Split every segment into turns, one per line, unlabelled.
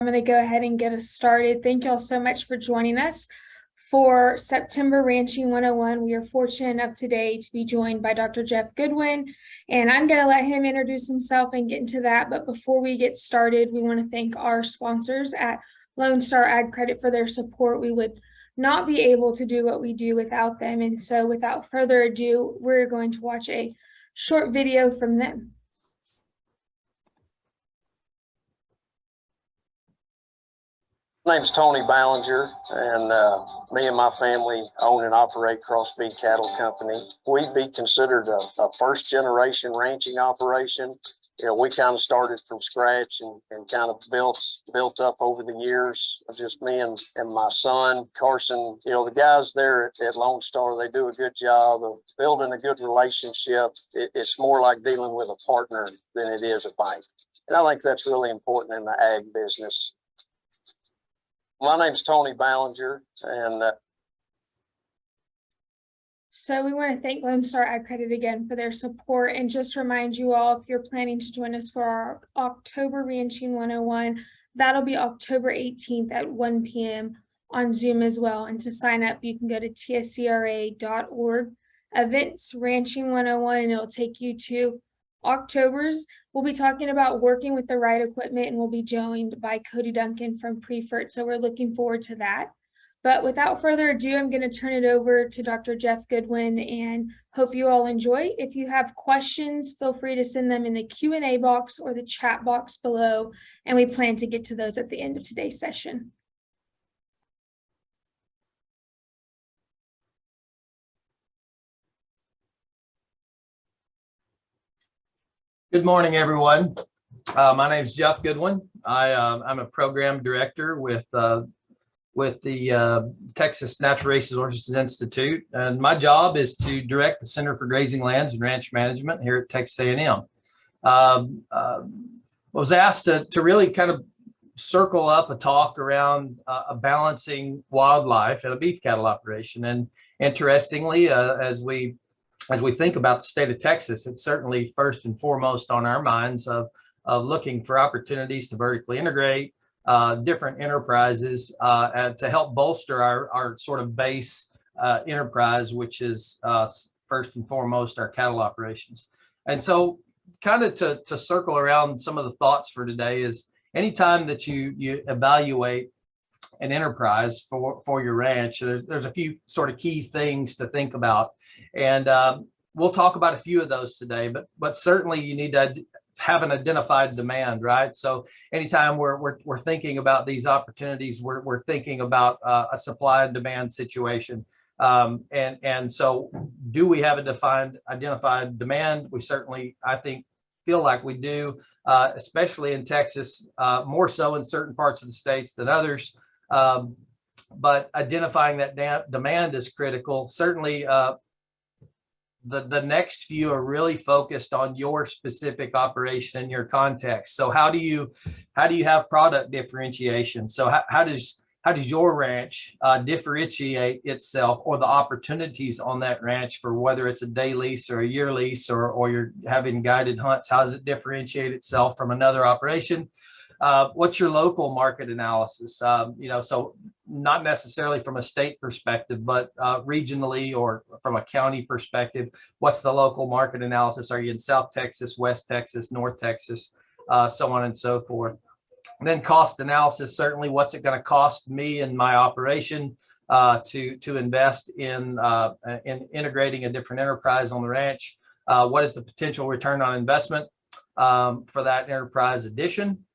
I'm going to go ahead and get us started. Thank y'all so much for joining us for September Ranching 101. We are fortunate enough today to be joined by Dr. Jeff Goodwin, and I'm going to let him introduce himself and get into that. But before we get started, we want to thank our sponsors at Lone Star Ag Credit for their support. We would not be able to do what we do without them. And so without further ado, we're going to watch a short video from them.
My name's Tony Ballinger, and me and my family own and operate Crossfeed Cattle Company. We'd be considered a first-generation ranching operation. You know, we kind of started from scratch and kind of built up over the years. Just me and my son, Carson. You know, the guys there at Lone Star, they do a good job of building a good relationship. It's more like dealing with a partner than it is a bank. And I think that's really important in the ag business. My name's Tony Ballinger, and
so we want to thank Lone Star Ag Credit again for their support, and just remind you all, if you're planning to join us for our October Ranching 101, that'll be October 18th at 1 p.m. on Zoom as well. And to sign up, you can go to tscra.org, events Ranching 101, and it'll take you to October's. We'll be talking about working with the right equipment, and we'll be joined by Cody Duncan from Prefert. So we're looking forward to that. But without further ado, I'm going to turn it over to Dr. Jeff Goodwin, and hope you all enjoy. If you have questions, feel free to send them in the Q&A box or the chat box below, and we plan to get to those at the end of today's session.
Good morning, everyone. My name is Jeff Goodwin. I'm a program director with the Texas Natural Resources Institute, and my job is to direct the Center for Grazing Lands and Ranch Management here at Texas A&M. Was asked to really kind of circle up a talk around balancing wildlife at a beef cattle operation. And interestingly, as we think about the state of Texas, it's certainly first and foremost on our minds of looking for opportunities to vertically integrate different enterprises to help bolster our sort of base enterprise, which is first and foremost our cattle operations. And so kind of to circle around some of the thoughts for today is anytime that you evaluate an enterprise for your ranch, there's a few sort of key things to think about. And we'll talk about a few of those today, but certainly you need to have an identified demand, right? So anytime we're thinking about these opportunities, we're thinking about a supply and demand situation. And so do we have a identified demand? We certainly, I think, feel like we do, especially in Texas, more so in certain parts of the states than others. But identifying that demand is critical. Certainly, the next few are really focused on your specific operation and your context. So how do you have product differentiation? So how does your ranch differentiate itself, or the opportunities on that ranch, for whether it's a day lease or a year lease, or you're having guided hunts? How does it differentiate itself from another operation? What's your local market analysis? So not necessarily from a state perspective, but regionally or from a county perspective, what's the local market analysis? Are you in South Texas, West Texas, North Texas, so on and so forth? And then cost analysis, certainly what's it going to cost me and my operation to invest in integrating a different enterprise on the ranch? What is the potential return on investment for that enterprise addition?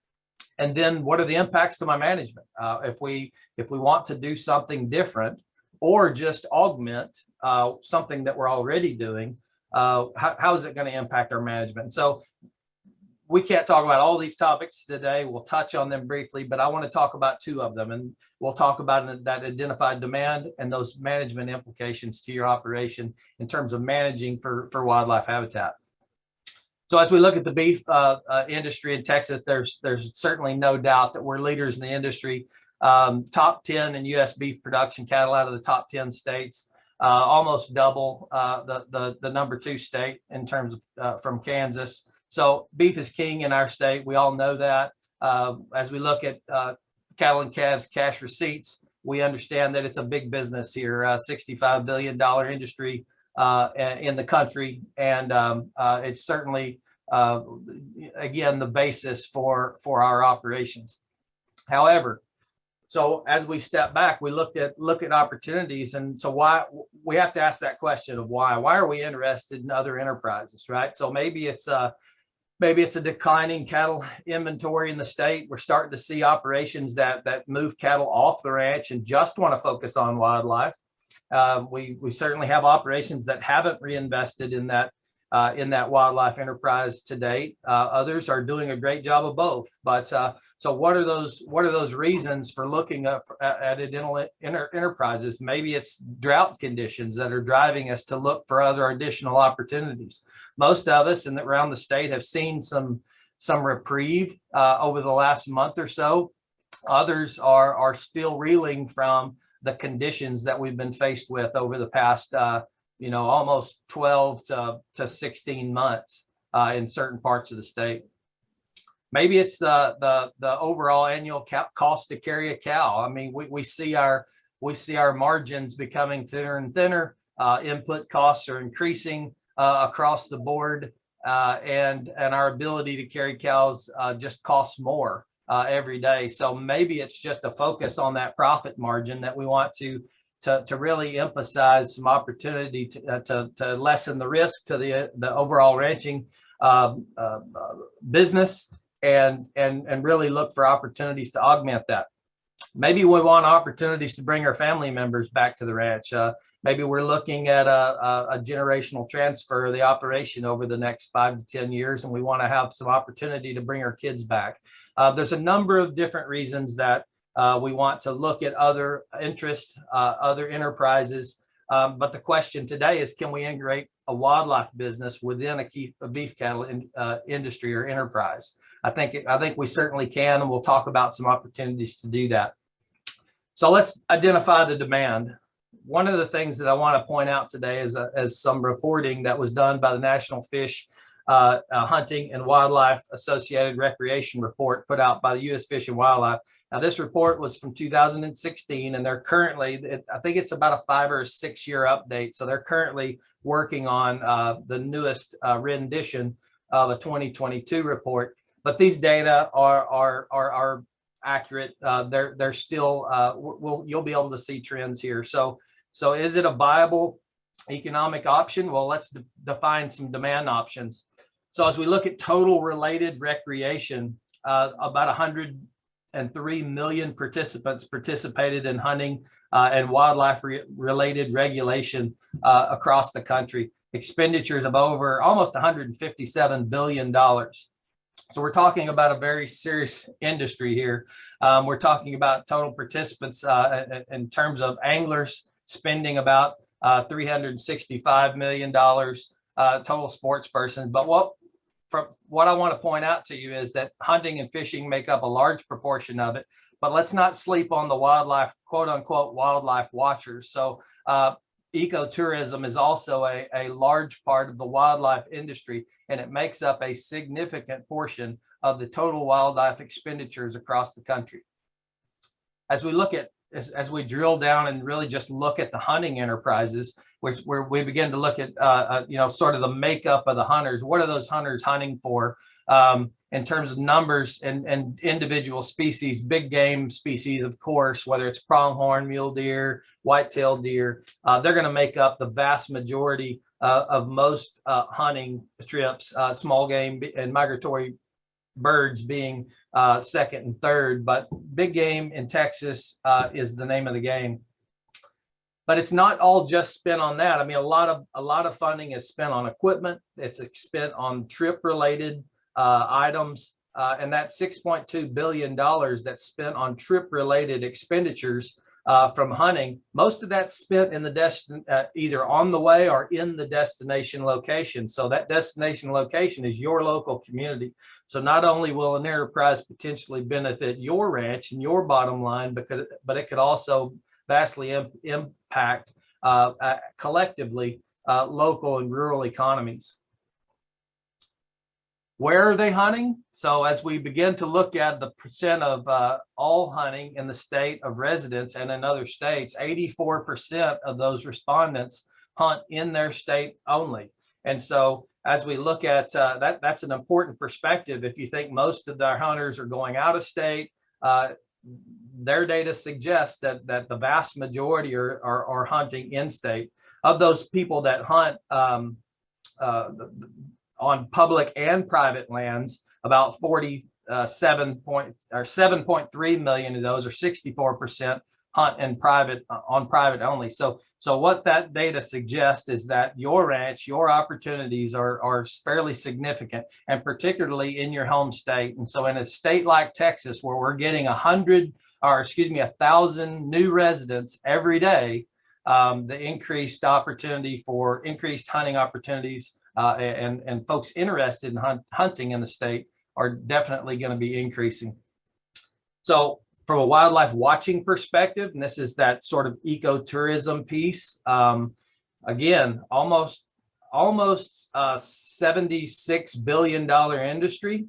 And then what are the impacts to my management? If we want to do something different or just augment something that we're already doing, how is it going to impact our management? And so we can't talk about all these topics today. We'll touch on them briefly, but I want to talk about two of them. And we'll talk about that identified demand and those management implications to your operation in terms of managing for wildlife habitat. So as we look at the beef industry in Texas, there's certainly no doubt that we're leaders in the industry. Top 10 in U.S. beef production, cattle out of the top 10 states, almost double the number 2 state in terms of from Kansas. So beef is king in our state. We all know that. As we look at cattle and calves cash receipts, we understand that it's a big business here, $65 billion industry in the country. And it's certainly, again, the basis for our operations. However, so as we step back, we look at opportunities. And so why we have to ask that question of why are we interested in other enterprises, right? So maybe it's a declining cattle inventory in the state. We're starting to see operations that move cattle off the ranch and just want to focus on wildlife. We certainly have operations that haven't reinvested in that wildlife enterprise to date. Others are doing a great job of both. But so what are those reasons for looking at enterprises? Maybe it's drought conditions that are driving us to look for other additional opportunities. Most of us around the state have seen some reprieve over the last month or so. Others are still reeling from the conditions that we've been faced with over the past almost 12 to 16 months in certain parts of the state. Maybe it's the overall annual cost to carry a cow. I mean, we see our margins becoming thinner and thinner. Input costs are increasing across the board, and our ability to carry cows just costs more every day. So maybe it's just a focus on that profit margin that we want to really emphasize some opportunity to lessen the risk to the overall ranching business and really look for opportunities to augment that. Maybe we want opportunities to bring our family members back to the ranch. Maybe we're looking at a generational transfer of the operation over the next 5 to 10 years, and we want to have some opportunity to bring our kids back. There's a number of different reasons that we want to look at other interests, other enterprises. But the question today is, can we integrate a wildlife business within a beef cattle industry or enterprise? I think we certainly can, and we'll talk about some opportunities to do that. So let's identify the demand. One of the things that I want to point out today is some reporting that was done by the National Fish Hunting and Wildlife Associated Recreation report put out by the U.S. Fish and Wildlife. Now, this report was from 2016, and they're currently, I think it's about a 5 or 6 year update. So they're currently working on the newest rendition of a 2022 report. But these data are accurate. They're still, you'll be able to see trends here. So is it a viable economic option? Well, let's define some demand options. So as we look at total related recreation, about 103 million participants participated in hunting and wildlife related regulation across the country. Expenditures of over almost $157 billion. So we're talking about a very serious industry here. We're talking about total participants in terms of anglers spending about $365 million, total sports persons. But what I want to point out to you is that hunting and fishing make up a large proportion of it, but let's not sleep on the wildlife, quote unquote, wildlife watchers. So ecotourism is also a large part of the wildlife industry, and it makes up a significant portion of the total wildlife expenditures across the country. As we drill down and really just look at the hunting enterprises, where we begin to look at sort of the makeup of the hunters. What are those hunters hunting for in terms of numbers and individual species? Big game species, of course, whether it's pronghorn, mule deer, white-tailed deer, they're going to make up the vast majority of most hunting trips. Small game and migratory birds being second and third, but big game in Texas is the name of the game. But it's not all just spent on that. I mean, a lot of funding is spent on equipment. It's spent on trip related items, and that $6.2 billion that's spent on trip related expenditures from hunting. Most of that's spent in the either on the way or in the destination location. So that destination location is your local community. So not only will an enterprise potentially benefit your ranch and your bottom line, but it could also vastly impact collectively local and rural economies. Where are they hunting? So as we begin to look at the percent of all hunting in the state of residence and in other states, 84% of those respondents hunt in their state only. And so as we look at that, that's an important perspective. If you think most of our hunters are going out of state, their data suggests that the vast majority are hunting in state. Of those people that hunt on public and private lands, about 7.3 million of those, or 64%, hunt in private on private only. So what that data suggests is that your ranch, your opportunities are fairly significant, and particularly in your home state. And so in a state like Texas, where we're getting 1,000 new residents every day, the increased opportunity for increased hunting opportunities and folks interested in hunting in the state are definitely going to be increasing. So from a wildlife watching perspective, and this is that sort of ecotourism piece, again, almost $76 billion industry,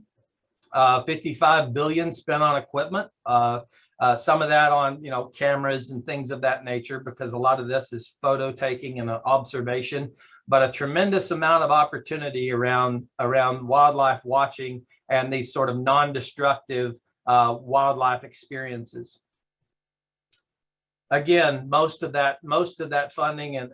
55 billion spent on equipment, some of that on cameras and things of that nature, because a lot of this is photo taking and observation, but a tremendous amount of opportunity around wildlife watching and these sort of non-destructive wildlife experiences. Again, most of that funding, and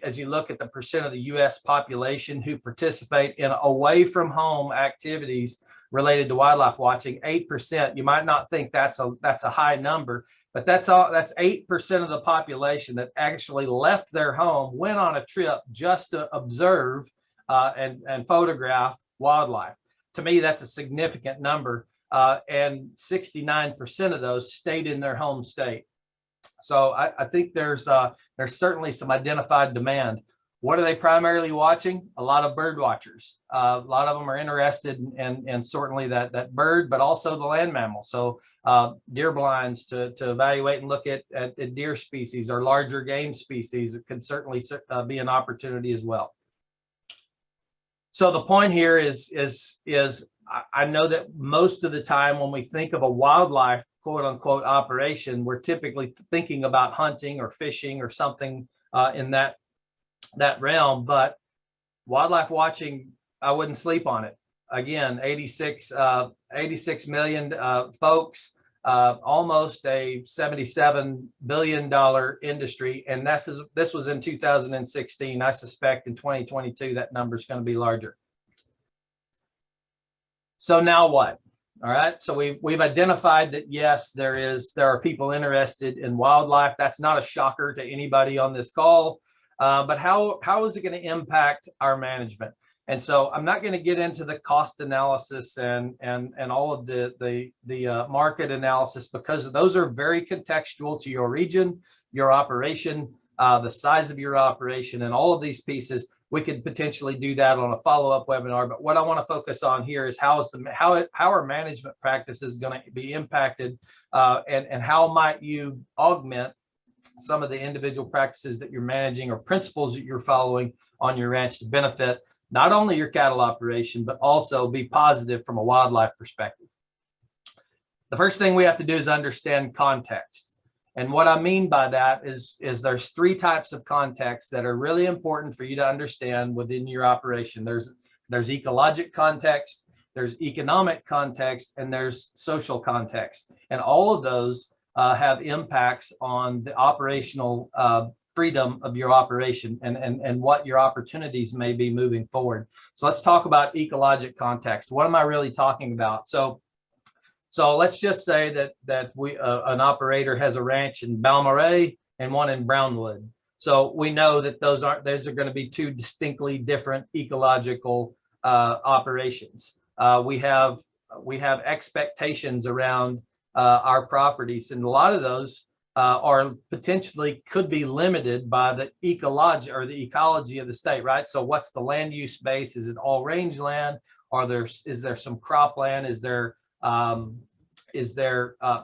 as you look at the percent of the U.S. population who participate in away from home activities related to wildlife watching, 8%. You might not think that's a high number, but that's 8% of the population that actually left their home, went on a trip just to observe and photograph wildlife. To me, that's a significant number, and 69% of those stayed in their home state. So I think there's certainly some identified demand. What are they primarily watching? A lot of bird watchers. A lot of them are interested in certainly that bird, but also the land mammal. So deer blinds to evaluate and look at deer species or larger game species. It could certainly be an opportunity as well. So the point here is I know that most of the time when we think of a wildlife quote unquote operation, we're typically thinking about hunting or fishing or something in that realm, but wildlife watching, I wouldn't sleep on it. Again, 86 million folks, almost a $77 billion industry. And this was in 2016. I suspect in 2022, that number is going to be larger. So now what? All right. So we've identified that, yes, there are people interested in wildlife. That's not a shocker to anybody on this call. But how is it going to impact our management? And so I'm not going to get into the cost analysis and all of the market analysis, because those are very contextual to your region, your operation, the size of your operation, and all of these pieces. We could potentially do that on a follow-up webinar. But what I want to focus on here is how are management practices going to be impacted, and how might you augment some of the individual practices that you're managing or principles that you're following on your ranch to benefit not only your cattle operation, but also be positive from a wildlife perspective. The first thing we have to do is understand context. And what I mean by that is there's three types of context that are really important for you to understand within your operation. There's ecologic context, there's economic context, and there's social context. And all of those have impacts on the operational freedom of your operation and what your opportunities may be moving forward. So let's talk about ecologic context. What am I really talking about? So let's just say that an operator has a ranch in Balmorhea and one in Brownwood. So we know that those are going to be two distinctly different ecological operations. We have expectations around our properties, and a lot of those are potentially could be limited by the ecology of the state, right? So what's the land use base? Is it all range land? Is there some crop land? Is there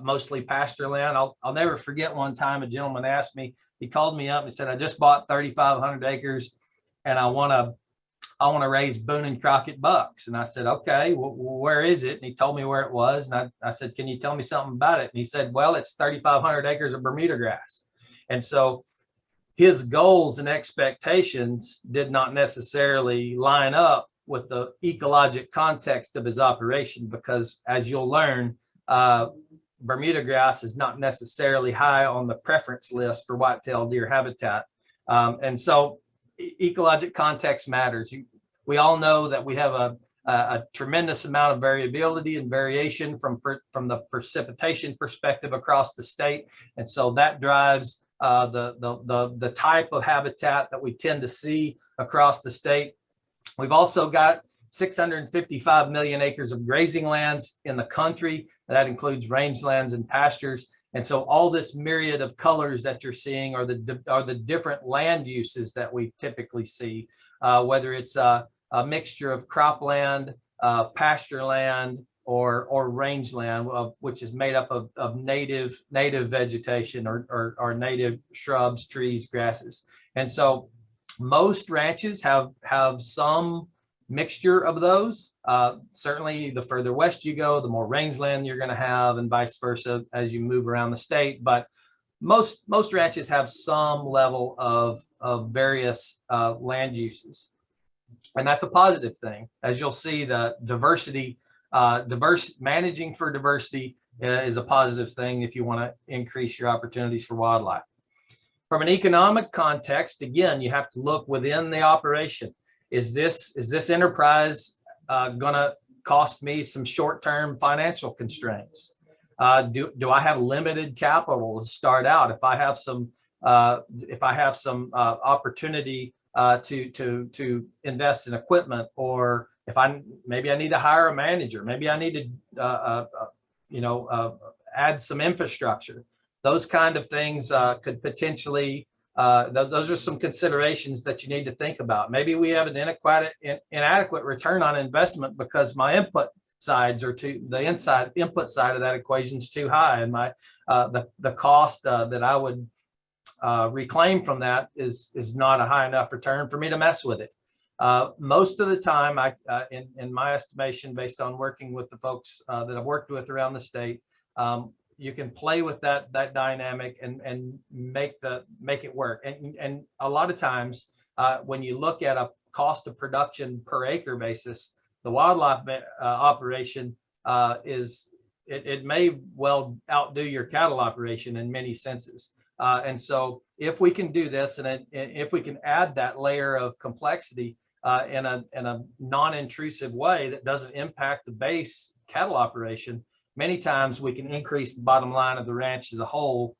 mostly pasture land? I'll never forget one time a gentleman asked me, he called me up and said, I just bought 3,500 acres and I want I want to raise Boone and Crockett bucks. And I said, okay, well, where is it? And he told me where it was. And I said, can you tell me something about it? And he said, well, it's 3,500 acres of Bermuda grass. And so his goals and expectations did not necessarily line up with the ecologic context of his operation, because as you'll learn, Bermuda grass is not necessarily high on the preference list for whitetail deer habitat. And so ecologic context matters. We all know that we have a tremendous amount of variability and variation from the precipitation perspective across the state. And so that drives the type of habitat that we tend to see across the state. We've also got 655 million acres of grazing lands in the country. That includes rangelands and pastures. And so all this myriad of colors that you're seeing are the different land uses that we typically see, whether it's a mixture of cropland, pasture land, or rangeland, which is made up of native vegetation or native shrubs, trees, grasses. And so most ranches have some mixture of those. Certainly the further west you go, the more rangeland you're going to have, and vice versa as you move around the state. But most ranches have some level of various land uses. And that's a positive thing. As you'll see, the managing for diversity is a positive thing if you want to increase your opportunities for wildlife. From an economic context, again, you have to look within the operation. Is this enterprise going to cost me some short-term financial constraints? Do I have limited capital to start out? If I have some opportunity to invest in equipment, or if maybe I need to hire a manager, maybe I need to add some infrastructure. Those kind of things could potentially. Those are some considerations that you need to think about. Maybe we have an inadequate return on investment because my input sides are the input side of that equation is too high, and the cost that I would reclaim from that is not a high enough return for me to mess with it. Most of the time, in my estimation, based on working with the folks that I've worked with around the state, you can play with that dynamic and make it work. And a lot of times, when you look at a cost of production per acre basis, the wildlife operation it may well outdo your cattle operation in many senses. And so if we can do this, and if we can add that layer of complexity in a non-intrusive way that doesn't impact the base cattle operation, many times we can increase the bottom line of the ranch as a whole,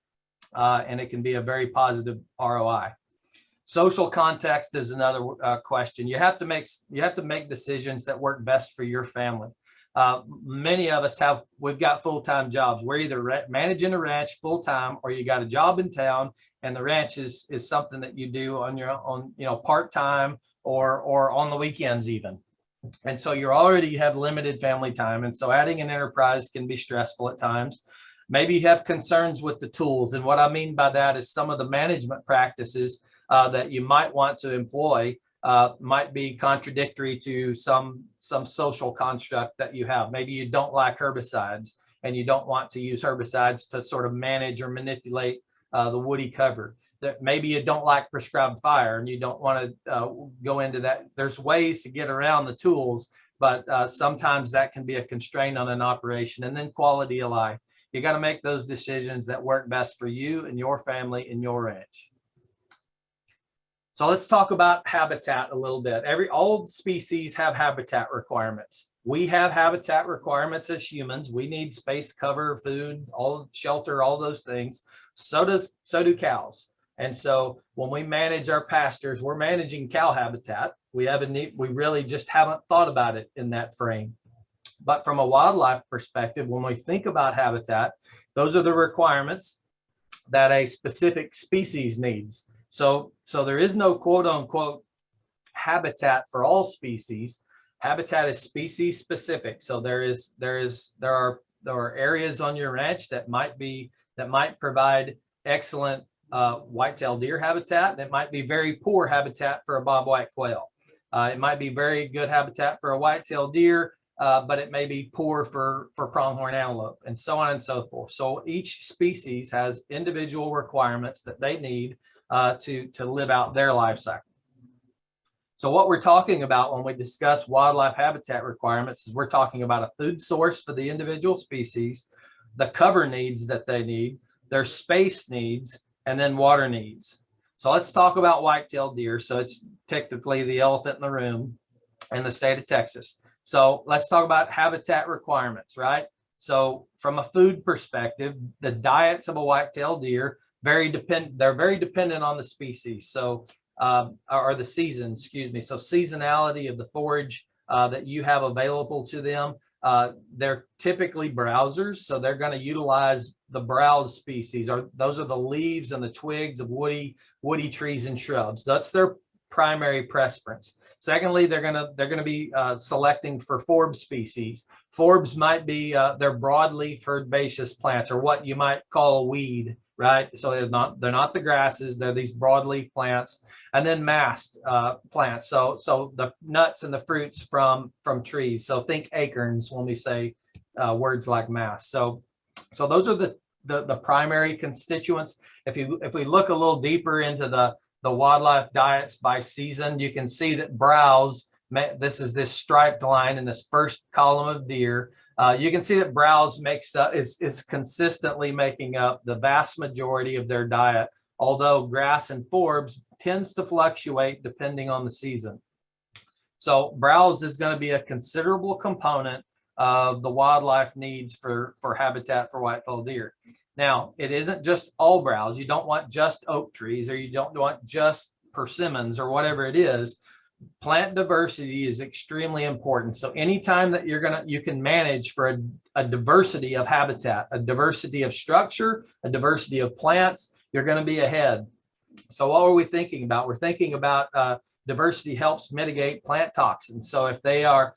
and it can be a very positive ROI. Social context is another question. You have to make decisions that work best for your family. Many of us we've got full-time jobs. We're either managing a ranch full-time, or you got a job in town, and the ranch is something that you do on your own, part-time or on the weekends even. And so you already have limited family time. And so adding an enterprise can be stressful at times. Maybe you have concerns with the tools. And what I mean by that is some of the management practices that you might want to employ might be contradictory to some social construct that you have. Maybe you don't like herbicides, and you don't want to use herbicides to sort of manage or manipulate the woody cover. That maybe you don't like prescribed fire, and you don't want to go into that. There's ways to get around the tools, but sometimes that can be a constraint on an operation. And then quality of life. You got to make those decisions that work best for you and your family and your ranch. So let's talk about habitat a little bit. All species have habitat requirements. We have habitat requirements as humans. We need space, cover, food, all shelter, all those things. So do cows. And so when we manage our pastures, we're managing cow habitat. We really just haven't thought about it in that frame. But from a wildlife perspective, when we think about habitat, those are the requirements that a specific species needs. So there is no quote unquote habitat for all species. Habitat is species specific. So there are areas on your ranch that might provide excellent whitetail deer habitat. That might be very poor habitat for a bobwhite quail. It might be very good habitat for a white-tailed deer, but it may be poor for pronghorn antelope, and so on and so forth. So each species has individual requirements that they need to live out their life cycle. So what we're talking about when we discuss wildlife habitat requirements is we're talking about a food source for the individual species, the cover needs that they need, their space needs, and then water needs. So let's talk about white-tailed deer. So it's technically the elephant in the room in the state of Texas. So let's talk about habitat requirements, right? So from a food perspective, the diets of a white-tailed deer they're very dependent on the species. So or the season, excuse me. So seasonality of the forage that you have available to them. They're typically browsers, so they're going to utilize the browse species, or those are the leaves and the twigs of woody trees and shrubs. That's their primary preference. Secondly, they're going to be selecting for forb species. Forbs might be they're broadleaf herbaceous plants, or what you might call a weed, right? So they're not the grasses, they're these broadleaf plants. And then mast plants, so the nuts and the fruits from trees. So think acorns when we say words like mast. So those are the primary constituents. If we look a little deeper into the wildlife diets by season, you can see that browse, this is this striped line in this first column of deer. You can see that browse is consistently making up the vast majority of their diet, although grass and forbs tends to fluctuate depending on the season. So browse is going to be a considerable component of the wildlife needs for habitat for white-tailed deer. Now, it isn't just all browse. You don't want just oak trees, or you don't want just persimmons, or whatever it is. Plant diversity is extremely important. So anytime that you can manage for a diversity of habitat, a diversity of structure, a diversity of plants, you're going to be ahead. So what are we thinking about? We're thinking about diversity helps mitigate plant toxins. So if they are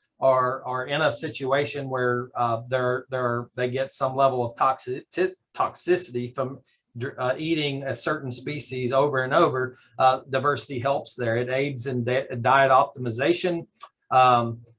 in a situation where they get some level of toxicity from eating a certain species over and over, diversity helps there. It aids in diet optimization.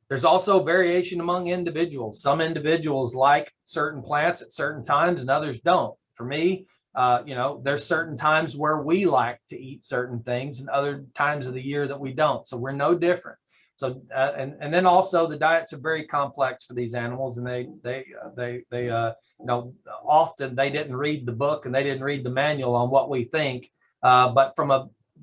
There's also variation among individuals. Some individuals like certain plants at certain times and others don't. For me, there's certain times where we like to eat certain things and other times of the year that we don't. So we're no different. So and then also the diets are very complex for these animals, and they often they didn't read the book and they didn't read the manual on what we think. But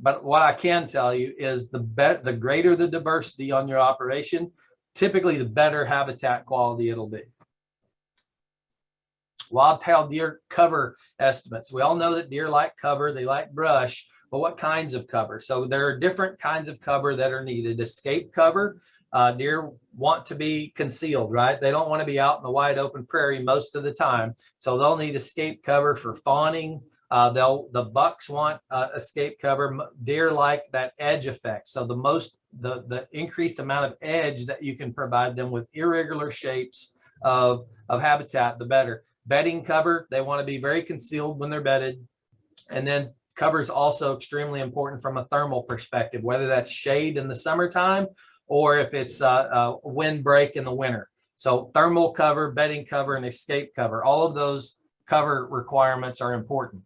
what I can tell you is the greater the diversity on your operation, typically the better habitat quality it'll be. Wild-tailed deer cover estimates. We all know that deer like cover, they like brush, but what kinds of cover? So there are different kinds of cover that are needed. Escape cover, deer want to be concealed, right? They don't want to be out in the wide open prairie most of the time. So they'll need escape cover for fawning. The bucks want escape cover. Deer like that edge effect. So the increased amount of edge that you can provide them with irregular shapes of habitat, the better. Bedding cover, they want to be very concealed when they're bedded. And then cover is also extremely important from a thermal perspective, whether that's shade in the summertime or if it's a windbreak in the winter. So thermal cover, bedding cover, and escape cover, all of those cover requirements are important.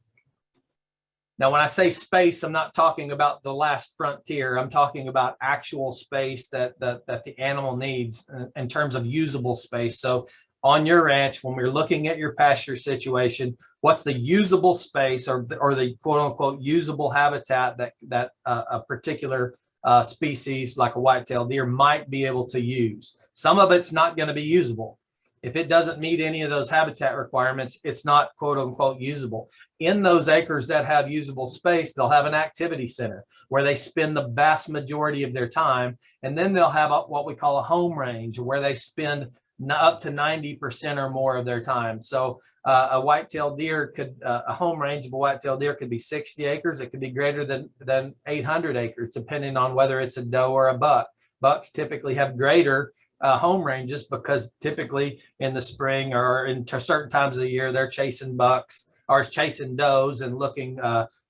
Now, when I say space, I'm not talking about the last frontier. I'm talking about actual space that the animal needs in terms of usable space. So on your ranch, when we're looking at your pasture situation, what's the usable space or the quote unquote usable habitat that a particular species like a white-tailed deer might be able to use? Some of it's not going to be usable. If it doesn't meet any of those habitat requirements, it's not quote unquote usable. In those acres that have usable space, they'll have an activity center where they spend the vast majority of their time. And then they'll have what we call a home range where they spend up to 90% or more of their time. So a white-tailed deer a home range of a white-tailed deer could be 60 acres. It could be greater than 800 acres, depending on whether it's a doe or a buck. Bucks typically have greater home ranges because typically in the spring or in certain times of the year, they're chasing bucks or chasing does and looking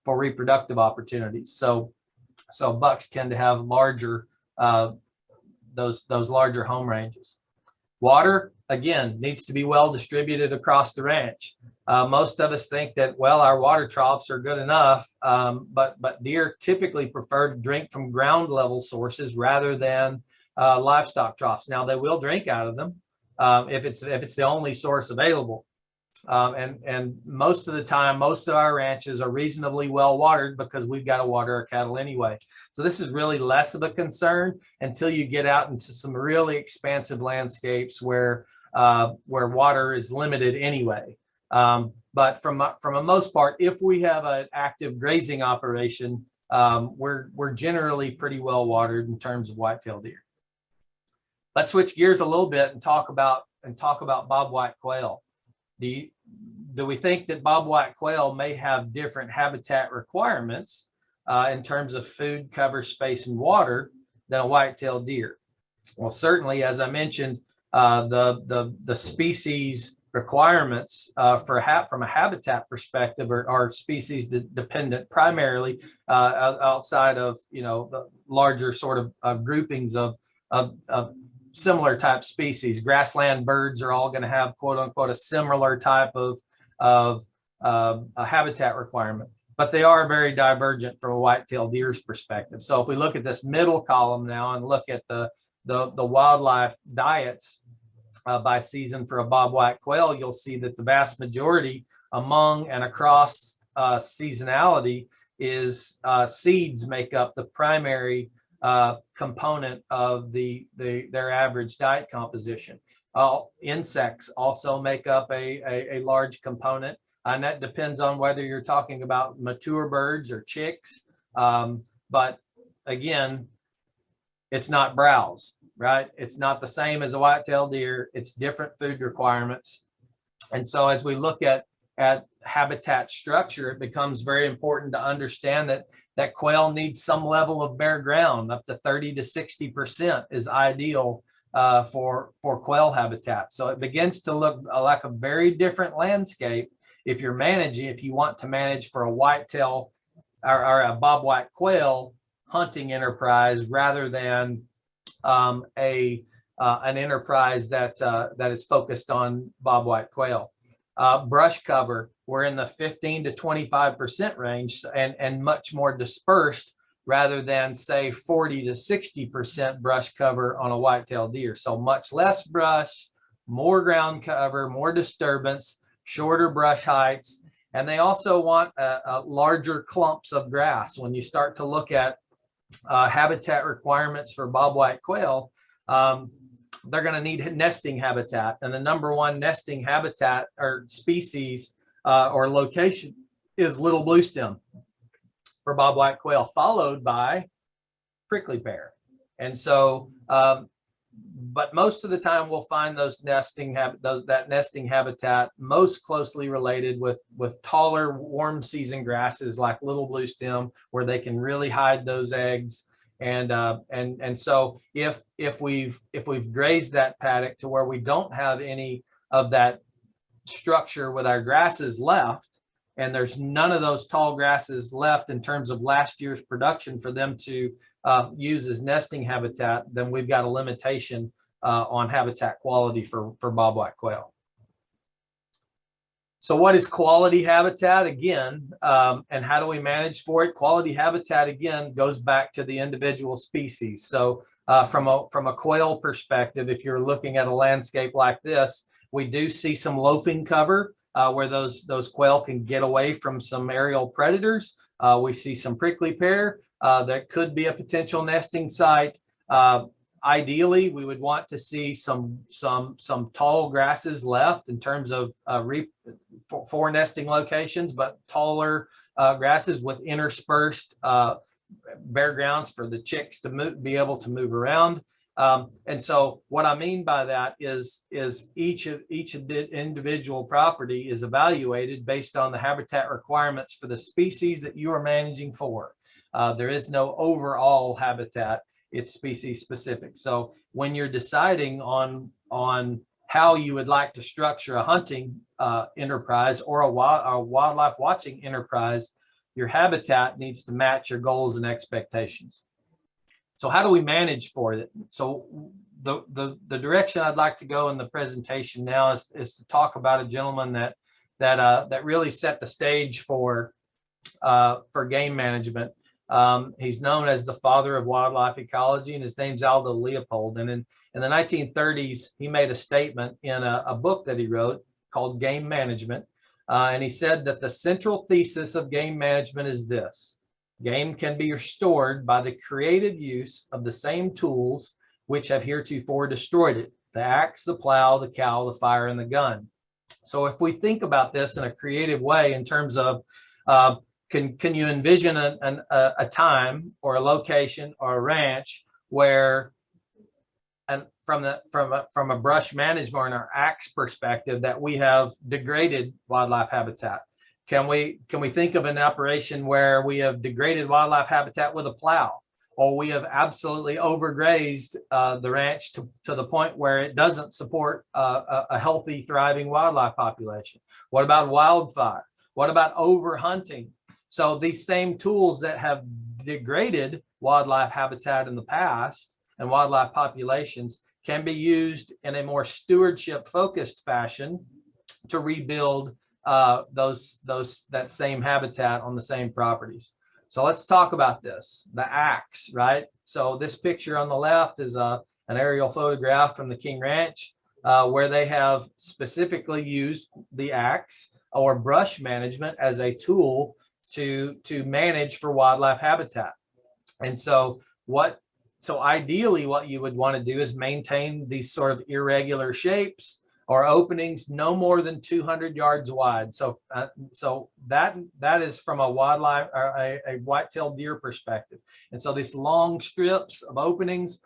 for reproductive opportunities. So bucks tend to have larger those larger home ranges. Water, again, needs to be well distributed across the ranch. Most of us think that, well, our water troughs are good enough, but deer typically prefer to drink from ground level sources rather than livestock troughs. Now, they will drink out of them if it's the only source available. And most of the time, most of our ranches are reasonably well watered because we've got to water our cattle anyway. So this is really less of a concern until you get out into some really expansive landscapes where water is limited anyway. But from a most part, if we have an active grazing operation, we're generally pretty well watered in terms of whitetail deer. Let's switch gears a little bit and talk about bobwhite quail. Do we think that bobwhite quail may have different habitat requirements in terms of food, cover, space, and water than a white-tailed deer? Well, certainly, as I mentioned, the species requirements from a habitat perspective are species dependent primarily outside of the larger sort of groupings of similar type species. Grassland birds are all going to have quote unquote a similar type of a habitat requirement, but they are very divergent from a white-tailed deer's perspective. So if we look at this middle column now and look at the wildlife diets by season for a bobwhite quail, you'll see that the vast majority among and across seasonality is seeds make up the primary component of their average diet composition. Insects also make up a large component, and that depends on whether you're talking about mature birds or chicks. But again, it's not browse, right? It's not the same as a white-tailed deer. It's different food requirements. And so as we look at habitat structure, it becomes very important to understand that quail needs some level of bare ground. Up to 30 to 60% is ideal for quail habitat. So it begins to look like a very different landscape if you want to manage for a whitetail or a bobwhite quail hunting enterprise rather than an enterprise that is focused on bobwhite quail. Brush cover, we're in the 15 to 25% range and much more dispersed rather than say 40 to 60% brush cover on a white-tailed deer. So much less brush, more ground cover, more disturbance, shorter brush heights, and they also want larger clumps of grass. When you start to look at habitat requirements for bobwhite quail, they're going to need nesting habitat, and the number one nesting habitat or species or location is little bluestem for bobwhite quail, followed by prickly pear. And so, but most of the time we'll find that nesting habitat most closely related with taller warm season grasses like little bluestem, where they can really hide those eggs. And so if we've grazed that paddock to where we don't have any of that structure with our grasses left, and there's none of those tall grasses left in terms of last year's production for them to use as nesting habitat, then we've got a limitation on habitat quality for bobwhite quail. So what is quality habitat again, and how do we manage for it? Quality habitat again goes back to the individual species. So from a quail perspective, if you're looking at a landscape like this, we do see some loafing cover where those quail can get away from some aerial predators. We see some prickly pear that could be a potential nesting site. Ideally, we would want to see some tall grasses left in terms of for nesting locations, but taller grasses with interspersed bare grounds for the chicks to be able to move around. And so what I mean by that is each of the individual property is evaluated based on the habitat requirements for the species that you are managing for. There is no overall habitat. It's species specific. So when you're deciding on how you would like to structure a hunting enterprise or a wildlife watching enterprise, your habitat needs to match your goals and expectations. So how do we manage for it? So the direction I'd like to go in the presentation now is to talk about a gentleman that really set the stage for game management. He's known as the father of wildlife ecology, and his name's Aldo Leopold. And in the 1930s, he made a statement in a book that he wrote called Game Management. And he said that the central thesis of game management is this: game can be restored by the creative use of the same tools which have heretofore destroyed it: the axe, the plow, the cow, the fire, and the gun. So if we think about this in a creative way in terms of can you envision a time or a location or a ranch where, and from a brush management or an axe perspective, that we have degraded wildlife habitat? Can we think of an operation where we have degraded wildlife habitat with a plow, or we have absolutely overgrazed the ranch to the point where it doesn't support a healthy, thriving wildlife population? What about wildfire? What about overhunting? So these same tools that have degraded wildlife habitat in the past and wildlife populations can be used in a more stewardship focused fashion to rebuild that same habitat on the same properties. So let's talk about this, the axe, right? So this picture on the left is an aerial photograph from the King Ranch, where they have specifically used the axe or brush management as a tool to manage for wildlife habitat. And so ideally what you would want to do is maintain these sort of irregular shapes or openings no more than 200 yards wide. So that is from a wildlife or a white-tailed deer perspective. And so these long strips of openings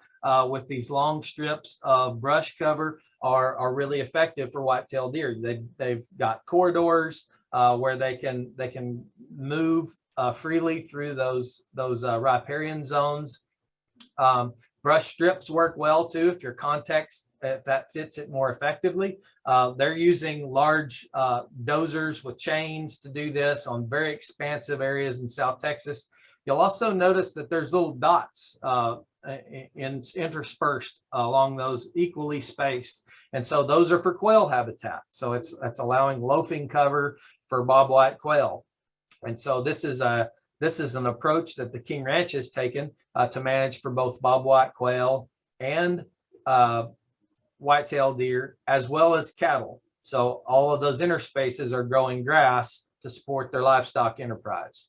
with these long strips of brush cover are really effective for white-tailed deer. They've got corridors where they can move freely through those riparian zones. Brush strips work well too if your context, if that fits it more effectively. They're using large dozers with chains to do this on very expansive areas in South Texas. You'll also notice that there's little dots interspersed along those, equally spaced. And so those are for quail habitat. So it's allowing loafing cover for bobwhite quail. And so this is an approach that the King Ranch has taken to manage for both bobwhite quail and white-tailed deer, as well as cattle. So all of those interspaces are growing grass to support their livestock enterprise.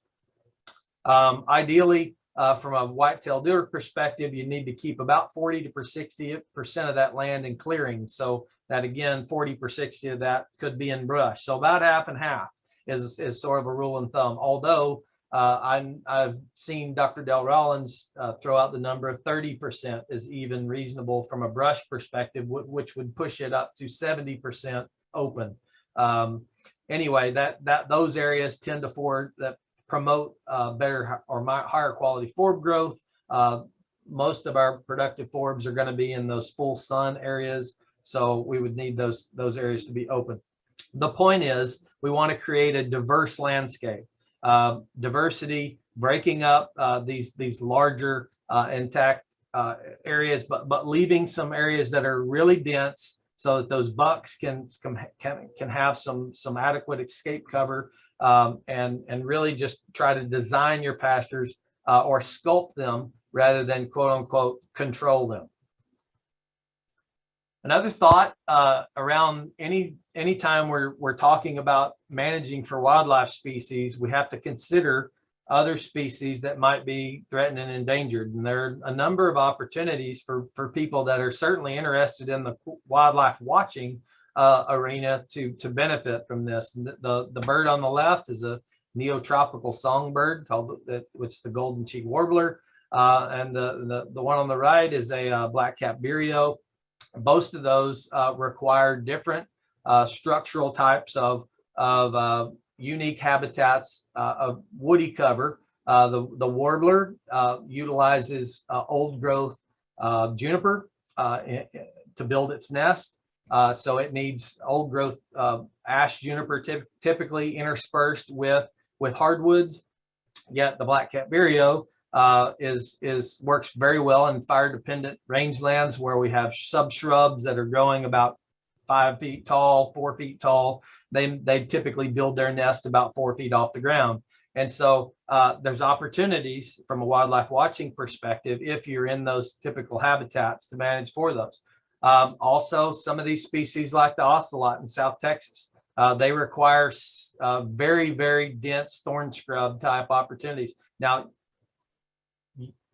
Ideally, from a white-tailed deer perspective, you need to keep about 40 to 60% of that land in clearing. So that, again, 40 or 60 of that could be in brush. So about half and half is sort of a rule of thumb. Although I've seen Dr. Del Rollins throw out the number of 30% is even reasonable from a brush perspective, which would push it up to 70% open. Anyway, those areas tend to promote better or higher quality forb growth. Most of our productive forbs are going to be in those full sun areas, so we would need those areas to be open. The point is, we want to create a diverse landscape. Diversity, breaking up these larger intact areas, but leaving some areas that are really dense so that those bucks can have some adequate escape cover, and really just try to design your pastures or sculpt them rather than quote unquote control them. Another thought around any time we're talking about managing for wildlife species, we have to consider other species that might be threatened and endangered. And there are a number of opportunities for people that are certainly interested in the wildlife watching arena to benefit from this. The bird on the left is a neotropical songbird which is the golden-cheeked warbler, and the one on the right is a black-capped vireo. Both of those require different structural types of unique habitats of woody cover. The warbler utilizes old growth juniper to build its nest. So it needs old growth ash juniper typically interspersed with hardwoods. Yet the black-capped vireo works very well in fire dependent rangelands where we have subshrubs that are growing about 5 feet tall, 4 feet tall. They typically build their nest about 4 feet off the ground. And so there's opportunities from a wildlife watching perspective if you're in those typical habitats to manage for those. Also, some of these species like the ocelot in South Texas, they require very, very dense thorn scrub type opportunities. Now,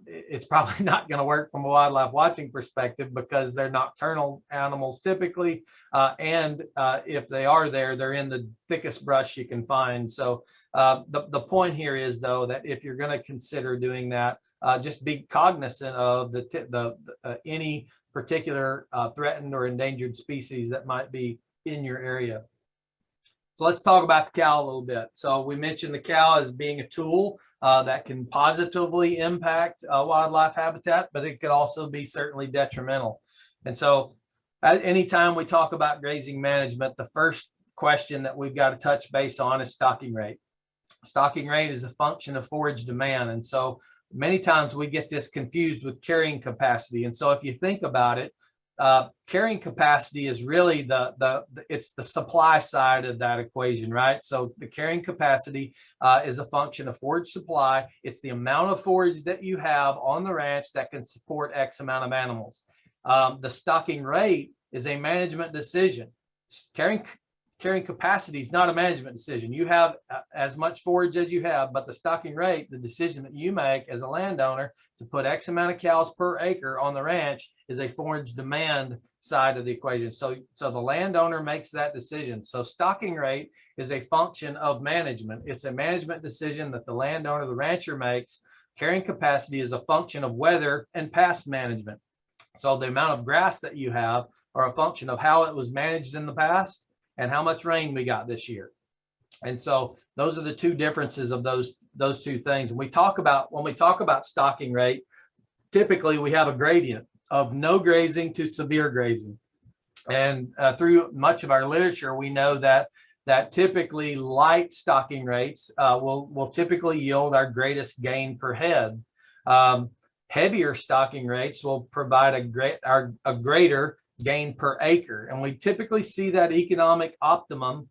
it's probably not going to work from a wildlife watching perspective because they're nocturnal animals typically. And if they are there, they're in the thickest brush you can find. So the point here is, though, that if you're going to consider doing that, just be cognizant of any particular threatened or endangered species that might be in your area. So let's talk about the cow a little bit. So we mentioned the cow as being a tool that can positively impact wildlife habitat, but it could also be certainly detrimental. And so anytime we talk about grazing management, the first question that we've got to touch base on is stocking rate. Stocking rate is a function of forage demand. And so many times we get this confused with carrying capacity. And so if you think about it, carrying capacity is really it's the supply side of that equation, right? So the carrying capacity is a function of forage supply. It's the amount of forage that you have on the ranch that can support X amount of animals. The stocking rate is a management decision. Carrying capacity is not a management decision. You have as much forage as you have, but the stocking rate, the decision that you make as a landowner to put X amount of cows per acre on the ranch, is a forage demand side of the equation. So the landowner makes that decision. So stocking rate is a function of management. It's a management decision that the landowner, the rancher, makes. Carrying capacity is a function of weather and past management. So the amount of grass that you have are a function of how it was managed in the past and how much rain we got this year. And so those are the two differences of those two things. And when we talk about stocking rate, typically we have a gradient of no grazing to severe grazing. And through much of our literature, we know that typically light stocking rates will typically yield our greatest gain per head. Heavier stocking rates will provide a greater gain per acre. And we typically see that economic optimum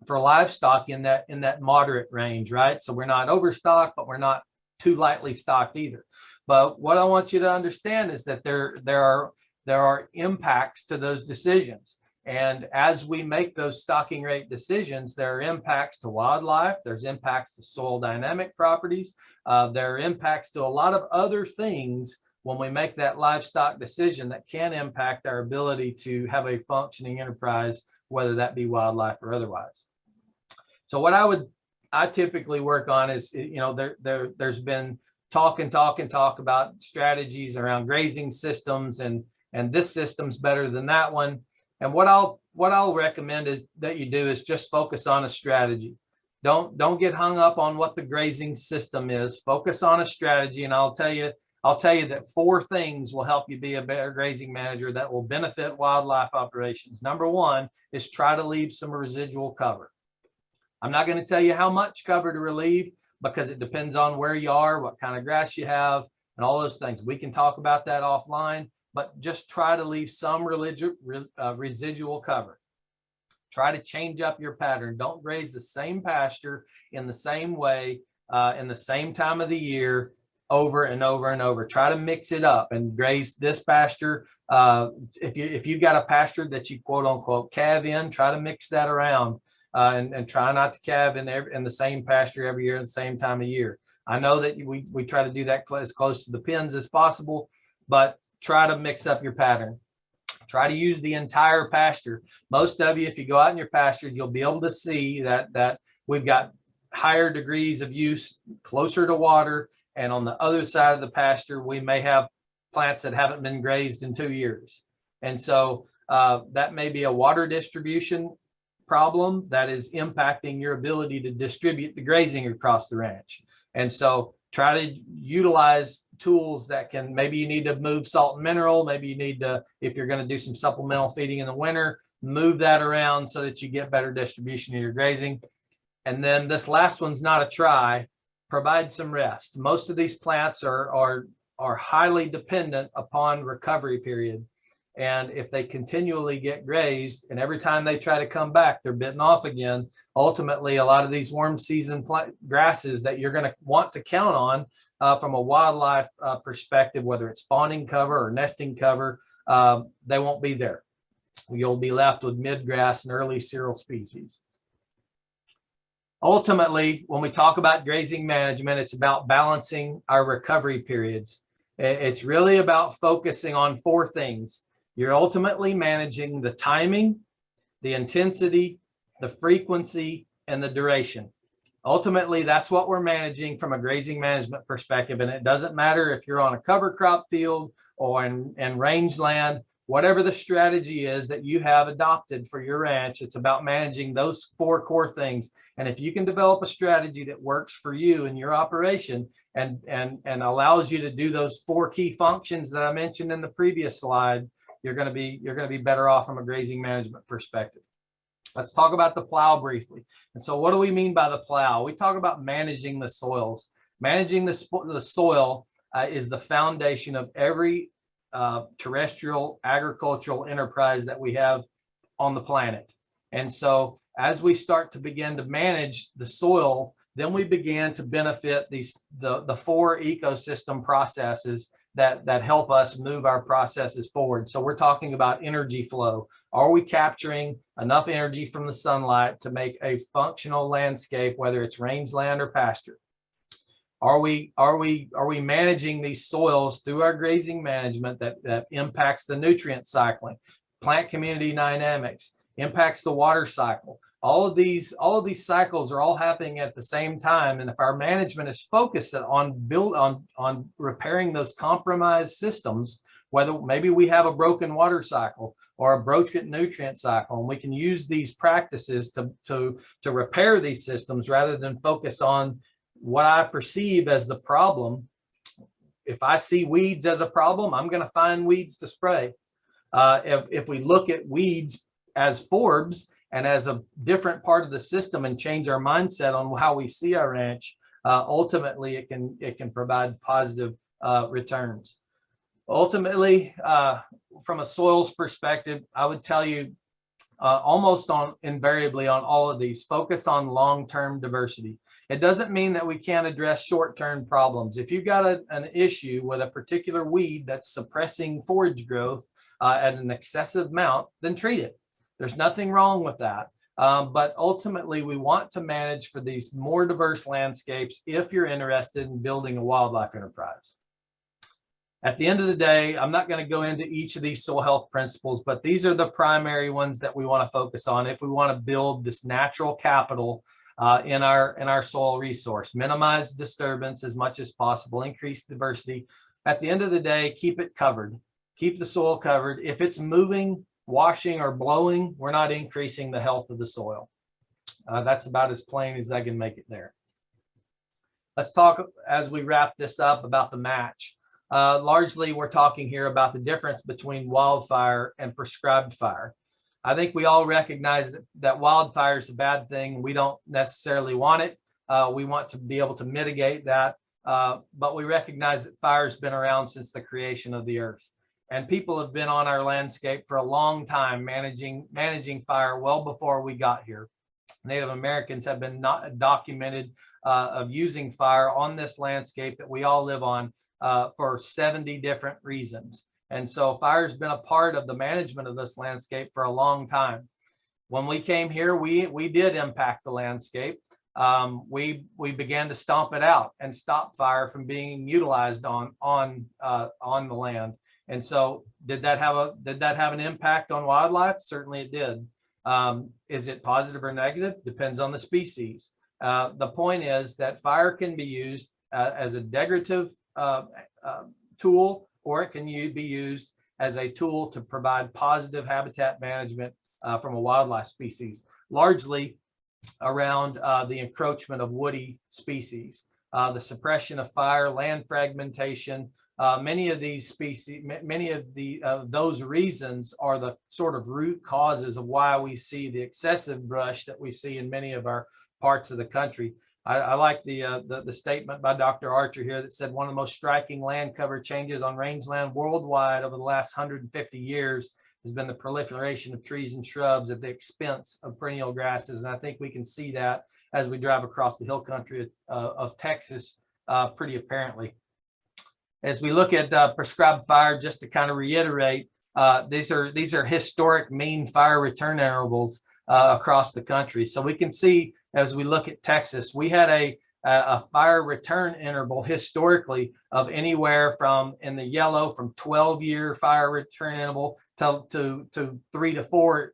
for livestock in that moderate range, right? So we're not overstocked, but we're not too lightly stocked either. But what I want you to understand is that there are impacts to those decisions. And as we make those stocking rate decisions, there are impacts to wildlife, there's impacts to soil dynamic properties, there are impacts to a lot of other things when we make that livestock decision that can impact our ability to have a functioning enterprise, whether that be wildlife or otherwise. So what I typically work on is, there's been talk about strategies around grazing systems, and this system's better than that one. And what I'll recommend is that you do is just focus on a strategy. Don't get hung up on what the grazing system is. Focus on a strategy, and I'll tell you that 4 things will help you be a better grazing manager that will benefit wildlife operations. Number 1 is try to leave some residual cover. I'm not going to tell you how much cover to relieve because it depends on where you are, what kind of grass you have, and all those things. We can talk about that offline, but just try to leave some residual cover. Try to change up your pattern. Don't graze the same pasture in the same way, in the same time of the year, over and over and over. Try to mix it up and graze this pasture. If you've got a pasture that you quote unquote calve in, try to mix that around and try not to calve in the same pasture every year at the same time of year. I know that we try to do that as close to the pens as possible, but try to mix up your pattern. Try to use the entire pasture. Most of you, if you go out in your pasture, you'll be able to see that we've got higher degrees of use closer to water. And on the other side of the pasture, we may have plants that haven't been grazed in 2 years. And so that may be a water distribution problem that is impacting your ability to distribute the grazing across the ranch. And so try to utilize tools that can, maybe you need to move salt and mineral, maybe you need to, if you're going to do some supplemental feeding in the winter, move that around so that you get better distribution of your grazing. And then this last one's not a try. provide some rest. Most of these plants are highly dependent upon recovery period. And if they continually get grazed and every time they try to come back, they're bitten off again, ultimately, a lot of these warm season grasses that you're going to want to count on from a wildlife perspective, whether it's spawning cover or nesting cover, they won't be there. You'll be left with midgrass and early cereal species. Ultimately, when we talk about grazing management, it's about balancing our recovery periods. It's really about focusing on 4 things. You're ultimately managing the timing, the intensity, the frequency, and the duration. Ultimately, that's what we're managing from a grazing management perspective. And it doesn't matter if you're on a cover crop field or in rangeland, whatever the strategy is that you have adopted for your ranch, it's about managing those 4 core things. And if you can develop a strategy that works for you and your operation and allows you to do those 4 key functions that I mentioned in the previous slide, you're going to be better off from a grazing management perspective. Let's talk about the plow briefly. And so what do we mean by the plow? We talk about managing the soils. Managing the soil is the foundation of every terrestrial agricultural enterprise that we have on the planet. And so as we start to begin to manage the soil, then we begin to benefit the 4 ecosystem processes that help us move our processes forward. So we're talking about energy flow. Are we capturing enough energy from the sunlight to make a functional landscape, whether it's rangeland or pasture? Are we managing these soils through our grazing management that impacts the nutrient cycling, plant community dynamics, impacts the water cycle? All of these cycles are all happening at the same time. And if our management is focused on repairing those compromised systems, whether maybe we have a broken water cycle or a broken nutrient cycle, and we can use these practices to repair these systems rather than focus on what I perceive as the problem. If I see weeds as a problem, I'm going to find weeds to spray. If we look at weeds as forbs and as a different part of the system and change our mindset on how we see our ranch, ultimately it can provide positive returns. Ultimately, from a soils perspective, I would tell you almost invariably on all of these, focus on long-term diversity. It doesn't mean that we can't address short-term problems. If you've got an issue with a particular weed that's suppressing forage growth at an excessive amount, then treat it. There's nothing wrong with that. But ultimately, we want to manage for these more diverse landscapes if you're interested in building a wildlife enterprise. At the end of the day, I'm not going to go into each of these soil health principles, but these are the primary ones that we want to focus on if we want to build this natural capital in our soil resource. Minimize disturbance as much as possible, increase diversity. At the end of the day, keep it covered. Keep the soil covered. If it's moving, washing, or blowing, we're not increasing the health of the soil. That's about as plain as I can make it there. Let's talk, as we wrap this up, about the match. Largely, we're talking here about the difference between wildfire and prescribed fire. I think we all recognize that wildfire is a bad thing. We don't necessarily want it. We want to be able to mitigate that. But we recognize that fire has been around since the creation of the earth. And people have been on our landscape for a long time, managing fire well before we got here. Native Americans have been documented of using fire on this landscape that we all live on for 70 different reasons. And so fire has been a part of the management of this landscape for a long time. When we came here, we did impact the landscape. We began to stomp it out and stop fire from being utilized on the land. And so did that have an impact on wildlife? Certainly it did. Is it positive or negative? Depends on the species. The point is that fire can be used as a decorative tool, or it can be used as a tool to provide positive habitat management from a wildlife species, largely around the encroachment of woody species, the suppression of fire, land fragmentation. Many of these species, many of those reasons are the sort of root causes of why we see the excessive brush that we see in many of our parts of the country. I like the statement by Dr. Archer here that said one of the most striking land cover changes on rangeland worldwide over the last 150 years has been the proliferation of trees and shrubs at the expense of perennial grasses. And I think we can see that as we drive across the hill country of Texas pretty apparently. As we look at prescribed fire, just to kind of reiterate, these are historic mean fire return intervals across the country. So we can see as we look at Texas, we had a fire return interval historically of anywhere from, in the yellow, from 12-year fire return interval to 3 to 4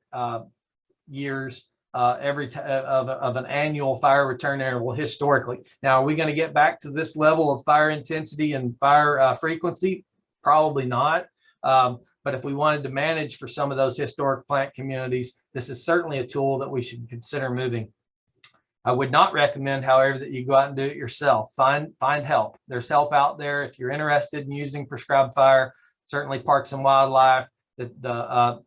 years of an annual fire return interval historically. Now, are we going to get back to this level of fire intensity and fire frequency? Probably not. But if we wanted to manage for some of those historic plant communities, this is certainly a tool that we should consider moving. I would not recommend, however, that you go out and do it yourself. Find help. There's help out there. If you're interested in using prescribed fire, certainly Parks and Wildlife, the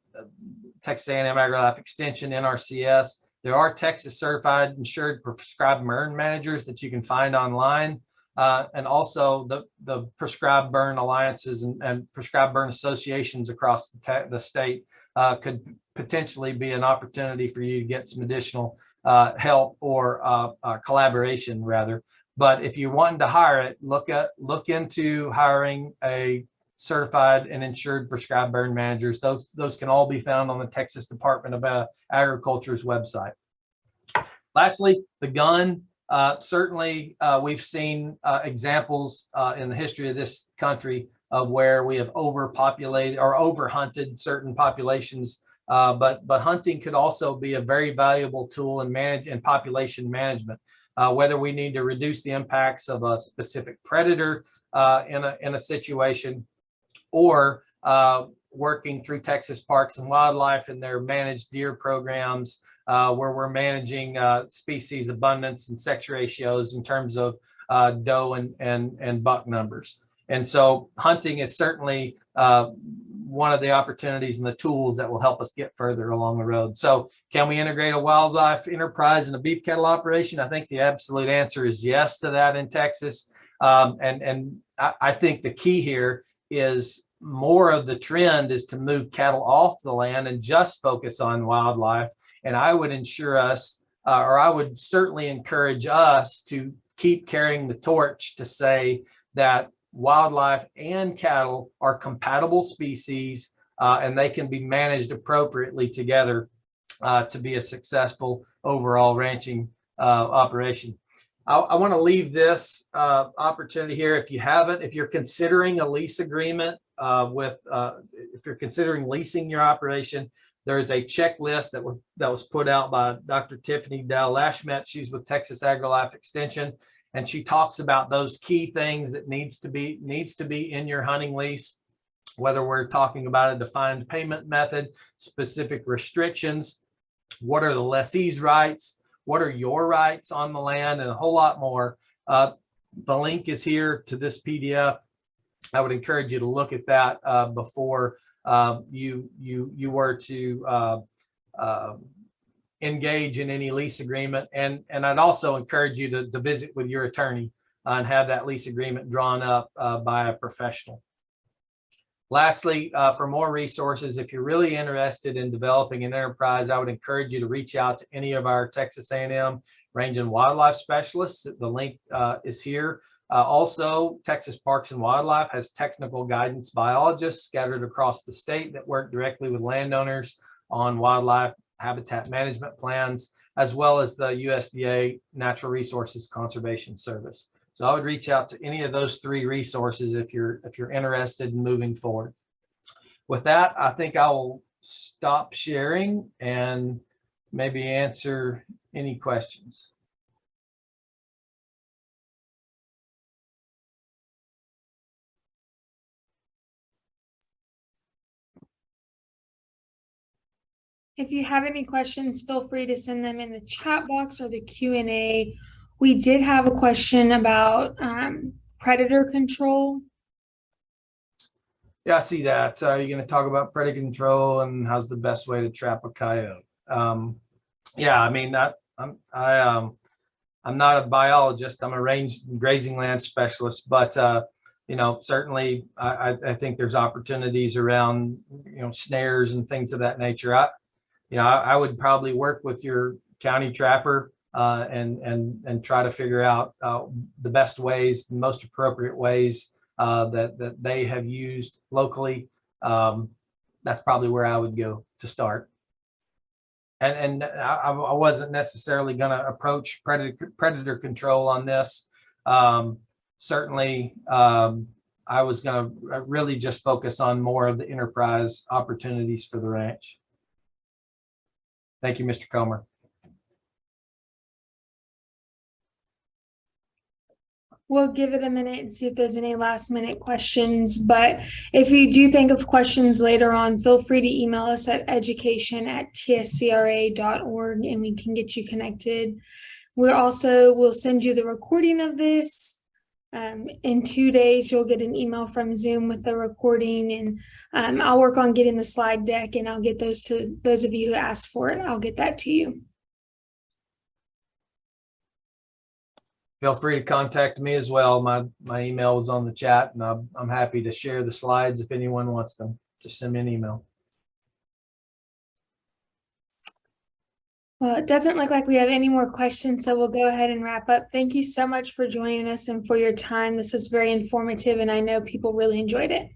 Texas A&M AgriLife Extension, NRCS. There are Texas certified insured prescribed burn managers that you can find online. And also the prescribed burn alliances and prescribed burn associations across the state could potentially be an opportunity for you to get some additional help or collaboration rather. But if you're wanting to hire it, look into hiring a certified and insured prescribed burn managers. Those can all be found on the Texas Department of Agriculture's website. Lastly, the gun. Certainly, we've seen examples in the history of this country of where we have overpopulated or overhunted certain populations. But hunting could also be a very valuable tool in population management. Whether we need to reduce the impacts of a specific predator in a situation, or working through Texas Parks and Wildlife and their managed deer programs, where we're managing species abundance and sex ratios in terms of doe and buck numbers. And so hunting is certainly one of the opportunities and the tools that will help us get further along the road. So can we integrate a wildlife enterprise in a beef cattle operation? I think the absolute answer is yes to that in Texas. And I think the key here is more of the trend is to move cattle off the land and just focus on wildlife. And I would ensure us, or I would certainly encourage us to keep carrying the torch to say that wildlife and cattle are compatible species and they can be managed appropriately together to be a successful overall ranching operation. I want to leave this opportunity here. If you haven't, if you're considering a lease agreement if you're considering leasing your operation, there is a checklist that was put out by Dr. Tiffany Dowell-Lashmet. She's with Texas AgriLife Extension, and she talks about those key things that needs to be in your hunting lease, whether we're talking about a defined payment method, specific restrictions, what are the lessee's rights, what are your rights on the land, and a whole lot more. The link is here to this PDF. I would encourage you to look at that before you were to engage in any lease agreement. And I'd also encourage you to visit with your attorney and have that lease agreement drawn up by a professional. Lastly, for more resources, if you're really interested in developing an enterprise, I would encourage you to reach out to any of our Texas A&M range and wildlife specialists. The link is here. Also, Texas Parks and Wildlife has technical guidance biologists scattered across the state that work directly with landowners on wildlife habitat management plans, as well as the USDA Natural Resources Conservation Service. So I would reach out to any of those three resources if you're interested in moving forward. With that, I think I will stop sharing and maybe answer any questions.
If you have any questions, feel free to send them in the chat box or the Q&A. We did have a question about predator control.
Yeah, I see that. You're going to talk about predator control and how's the best way to trap a coyote. Yeah, I mean, I'm not a biologist. I'm a grazing land specialist, but certainly I think there's opportunities around, snares and things of that nature. I would probably work with your county trapper and try to figure out the best ways, the most appropriate ways that they have used locally. That's probably where I would go to start. And I wasn't necessarily going to approach predator control on this. Certainly, I was going to really just focus on more of the enterprise opportunities for the ranch. Thank you, Mr. Comer.
We'll give it a minute and see if there's any last minute questions, but if you do think of questions later on, feel free to email us at education@tscra.org and we can get you connected. We'll send you the recording of this. In 2 days, you'll get an email from Zoom with the recording, and I'll work on getting the slide deck, and I'll get those to those of you who asked for it. I'll get that to you.
Feel free to contact me as well. My email is on the chat, and I'm happy to share the slides if anyone wants them. Just send me an email.
Well, it doesn't look like we have any more questions, so we'll go ahead and wrap up. Thank you so much for joining us and for your time. This was very informative, and I know people really enjoyed it.